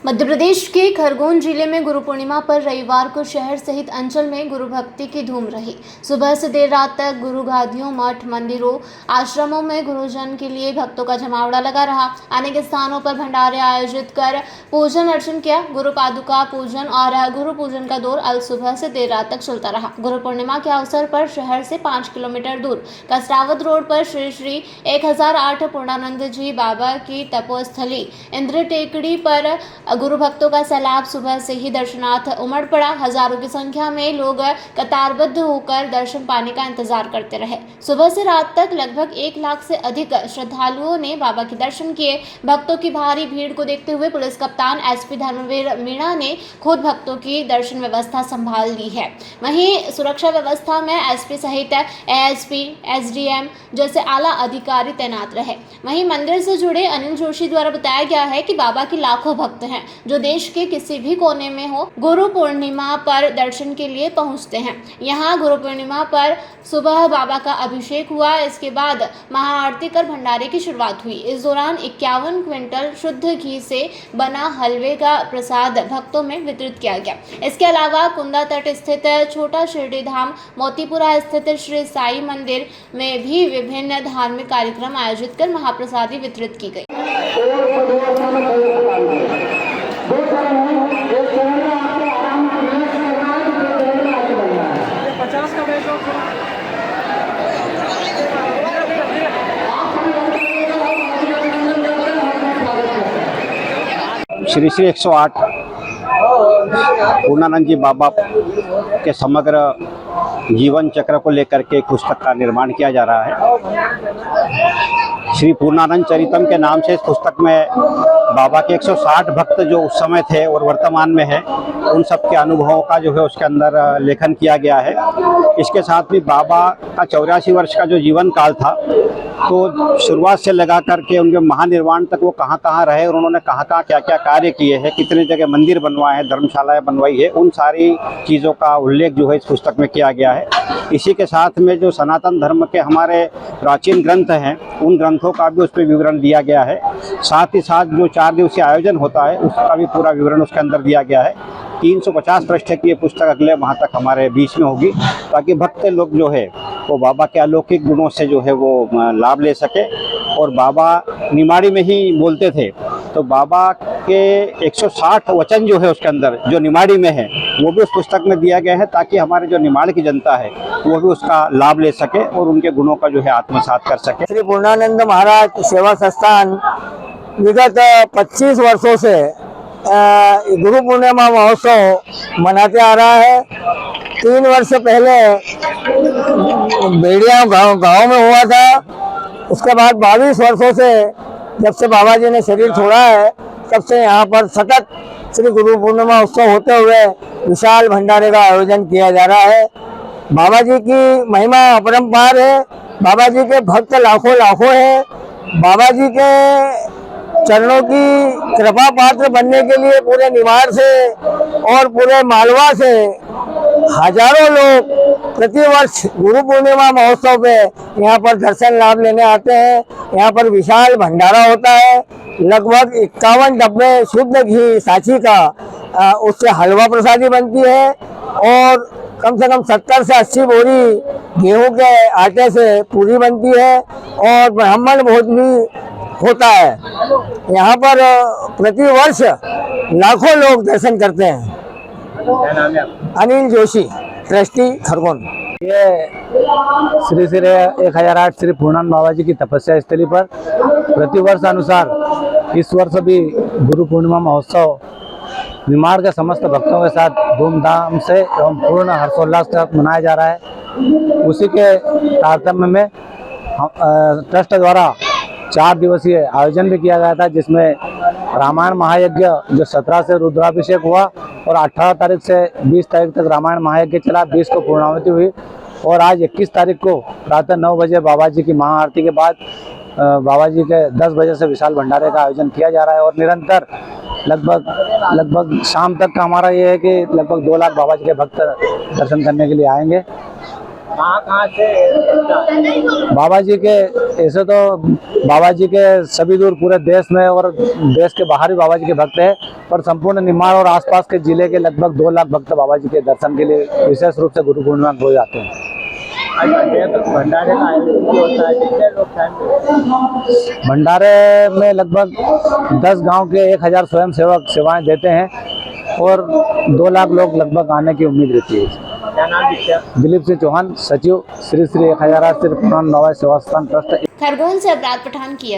मध्य प्रदेश के खरगोन जिले में गुरु पूर्णिमा पर रविवार को शहर सहित अंचल में गुरु भक्ति की धूम रही। सुबह से देर रात तक गुरु गादियों, मठ, मंदिरों, आश्रमों में गुरुजन के लिए भक्तों का जमावड़ा लगा रहा। अनेक स्थानों पर भंडारे आयोजित कर पूजन अर्चन किया। गुरु पादुका पूजन और गुरु पूजन का दौर अल सुबह से देर रात तक चलता रहा। गुरु पूर्णिमा के अवसर पर शहर से 5 किलोमीटर दूर कसरावत रोड पर श्री श्री 1008 पूर्णानंद जी बाबा की तपोस्थली इंद्र टेकड़ी पर गुरु भक्तों का सैलाब सुबह से ही दर्शनार्थ उमड़ पड़ा। हजारों की संख्या में लोग कतारबद्ध होकर दर्शन पाने का इंतजार करते रहे। सुबह से रात तक लगभग 1 लाख से अधिक श्रद्धालुओं ने बाबा के दर्शन किए। भक्तों की भारी भीड़ को देखते हुए पुलिस कप्तान एसपी धर्मवीर मीणा ने खुद भक्तों की दर्शन व्यवस्था संभाल ली है। वहीं सुरक्षा व्यवस्था में एसपी सहित एएसपी, एसडीएम जैसे आला अधिकारी तैनात रहे। वहीं मंदिर से जुड़े अनिल जोशी द्वारा बताया गया है कि बाबा के लाखों भक्त हैं जो देश के किसी भी कोने में हो, गुरु पूर्णिमा पर दर्शन के लिए पहुंचते हैं। यहां गुरु पूर्णिमा पर सुबह बाबा का अभिषेक हुआ। इसके बाद महाआरती कर भंडारे की शुरुआत हुई। इस दौरान 51 क्विंटल शुद्ध घी से बना हलवे का प्रसाद भक्तों में वितरित किया गया। इसके अलावा कुंदा तट स्थित छोटा शिरडी धाम, मोतीपुरा स्थित श्री साई मंदिर में भी विभिन्न धार्मिक कार्यक्रम आयोजित कर महाप्रसादी वितरित की गई। श्री श्री 108 पूर्णानंद जी बाबा के समग्र जीवन चक्र को लेकर के एक पुस्तक का निर्माण किया जा रहा है। श्री पूर्णानंद चरितम के नाम से इस पुस्तक में बाबा के 160 भक्त जो उस समय थे और वर्तमान में है, उन सब के अनुभवों का जो है उसके अंदर लेखन किया गया है। इसके साथ भी बाबा का 84 वर्ष का जो जीवन काल था, तो शुरुआत से लगा करके उनके महानिर्वाण तक वो कहाँ कहाँ रहे और उन्होंने कहाँ कहाँ क्या क्या कार्य किए हैं, कितने जगह मंदिर बनवाए हैं, धर्मशालाएं बनवाई है, उन सारी चीज़ों का उल्लेख जो है इस पुस्तक में किया गया है। इसी के साथ में जो सनातन धर्म के हमारे प्राचीन ग्रंथ हैं, उन ग्रंथों का भी उस पर विवरण दिया गया है। साथ ही साथ जो 4 दिवसीय आयोजन होता है उसका भी पूरा विवरण उसके अंदर दिया गया है। 350 पृष्ठ की ये पुस्तक अगले माह तक हमारे बीच में होगी, ताकि भक्त लोग जो है वो बाबा के अलौकिक गुणों से जो है वो लाभ ले सके। और बाबा निमाड़ी में ही बोलते थे, तो बाबा के 160 वचन जो है उसके अंदर जो निमाड़ी में है वो भी उस पुस्तक में दिया गया है, ताकि हमारे जो निमाड़ की जनता है वो भी उसका लाभ ले सके और उनके गुणों का जो है आत्मसात कर सके। श्री पूर्णानंद महाराज सेवा संस्थान विगत 25 वर्षों से गुरु पूर्णिमा महोत्सव मनाते आ रहा है। 3 वर्ष पहले बेड़िया गांव में हुआ था। उसके बाद 22 वर्षों से जब से बाबा जी ने शरीर छोड़ा है, तब से यहाँ पर सतत श्री गुरु पूर्णिमा उत्सव होते हुए विशाल भंडारे का आयोजन किया जा रहा है। बाबा जी की महिमा अपरंपार है। बाबा जी के भक्त लाखों हैं। बाबा जी के चरणों की कृपा पात्र बनने के लिए पूरे निवाड़ से और पूरे मालवा से हजारों लोग प्रतिवर्ष गुरु पूर्णिमा महोत्सव पे यहाँ पर दर्शन लाभ लेने आते हैं। यहाँ पर विशाल भंडारा होता है। लगभग 51 डब्बे शुद्ध घी सांची का उससे हलवा प्रसादी बनती है और कम से कम 70 से 80 बोरी गेहूं के आटे से पूरी बनती है और ब्राह्मण भोज भी होता है। यहाँ पर प्रतिवर्ष लाखों लोग दर्शन करते हैं। अनिल जोशी, ट्रस्टी, खरगोन। ये श्री श्री 1008 श्री पूर्णानंद बाबा जी की तपस्या स्थली पर प्रतिवर्ष अनुसार इस वर्ष भी गुरु पूर्णिमा महोत्सव निमाड़ के समस्त भक्तों के साथ धूमधाम से एवं पूर्ण हर्षोल्लास के साथ मनाया जा रहा है। उसी के तारतम्य में ट्रस्ट द्वारा 4 दिवसीय आयोजन भी किया गया था, जिसमें रामायण महायज्ञ जो 17 से रुद्राभिषेक हुआ और 18 तारीख से 20 तारीख तक रामायण महायज्ञ चला। 20 को पूर्णाहुति हुई और आज 21 तारीख को प्रातः 9 बजे बाबा जी की महाआरती के बाद बाबा जी के 10 बजे से विशाल भंडारे का आयोजन किया जा रहा है। और निरंतर लगभग शाम तक का हमारा ये है कि लगभग 2 लाख बाबा जी के भक्त दर्शन करने के लिए आएंगे। कहाँ से बाबा जी के, ऐसे तो बाबा जी के सभी दूर पूरे देश में और देश के बाहर भी बाबा जी के भक्त हैं, पर संपूर्ण निमाड़ और आसपास के जिले के लगभग 2 लाख भक्त बाबा जी के दर्शन के लिए विशेष रूप से गुरु पूर्णिमा को जाते हैं। भंडारे का होता है, कितने लोग शामिल? भंडारे में लगभग 10 गांव के 1000 स्वयं सेवक सेवाएं देते हैं और 2 लाख लोग लगभग आने की उम्मीद रहती है। क्या नाम है? दिलीप सिंह चौहान, सचिव श्री श्री 1008 श्री पूर्णानंद बाबा सेवा स्थान ट्रस्ट। खरगोन से अपराध पठान की